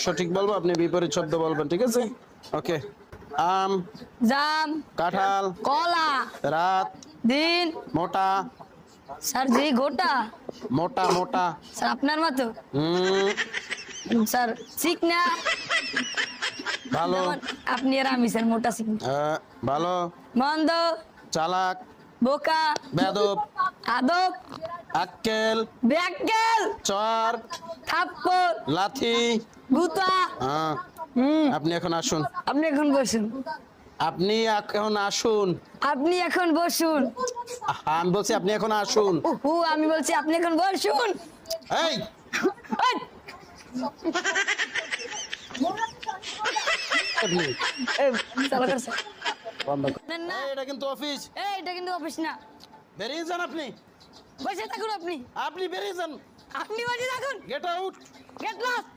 সঠিক বলবো, আপনি বিপরীত শব্দ বলবেন, ঠিক আছে? ওকে। আম, জাম, কাঁঠাল, কলা, রাত, দিন, মোটা, স্যার জি গোটা, মোটা মোটা, স্যার আপনার মতো, স্যার চিকনা, ভালো, যেমন আপনি আর আমি স্যার মোটা চিকনা, ভালো, মন্দ, চালাক, বোকা, বেদব, আদব, আক্কেল, ব্যাককেল, চর, থাপ্পড়, লাথি। গুতা। আপনি এখন আসুন। আপনি এখন বসুন। আপনি এখন আসুন। আপনি এখন বসুন। আমি বলছি আপনি এখন আসুন। আমি বলছি আপনি এখন বসুন। এই এটা কিন্তু অফিস। এটা কিন্তু অফিস না। বেরিয়ে যান আপনি। বসে থাকুন আপনি। আপনি বেরিয়ে যান। আপনি বসে থাকুন। Get out. Get lost.